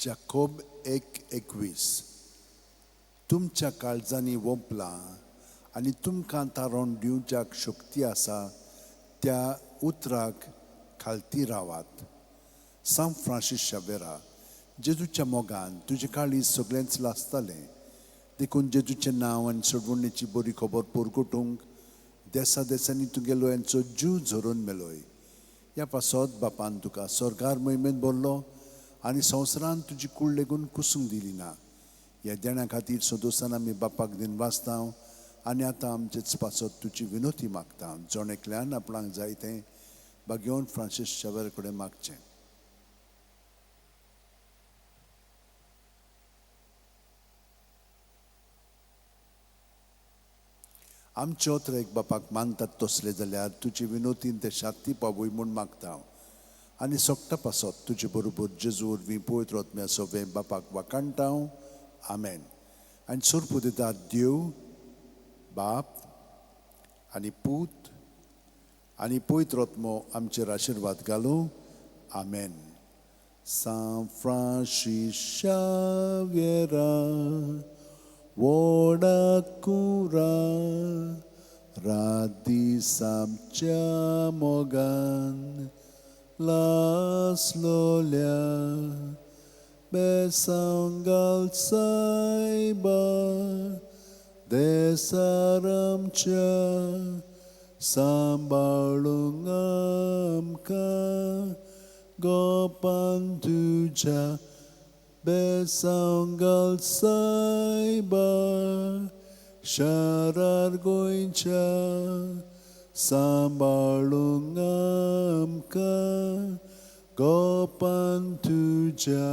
जाकोब 1:21 तुमच्या काळजांनी ओंपला आनी तुमकां तारण दिवच्याक शक्ती आसा त्या उतराक खालती रावात. सांत फ्रांसीस शावेरा, जेजूच्या मोगान तुजे काळीज सगळेंच लासतालें, देखून जेजूचें नांव आनी सडवणेची बरी खबर पोरगोटूंक देसा देसांनी तुगेलो यांचो जीव झरोवन मेलोय. ह्या पासत बापान तुका स्वर्गार मोहिमेंत भरलो आनी संवसारान तुजी कूड लेगून कुसूंक दिली ना. ह्या देण्या खातीर सदोसान आमी बापाक दिन वाचता आनी आतां आमचेच पासत तुजी विनोती मागता. जोण एकल्यान आपणाक जाय तें बागेवन फ्रांसीस शावेर कडेन मागचें. आमचे ओत्रेक बापाक मानतात तसले जाल्यार तुजी विनोतीन ते शांती पावूय म्हूण मागता आनी सोगता पासत तुजे बरोबर जेजू वरवीं पवित्र आत्म्या सोबें बापाक वाकाणटा. आमेन. आनी सोरपू दितात देव बाप आनी पूत आनी पवित्र आत्मो आमचेर आशिर्वाद घालूं. आमेन. San Franciscaviera Voda cura radisam mogan las lolia besangal saiba desaramcha sambalungamka gopan tuja besangal saiba sharar goincha sambalungamka gopan tuja.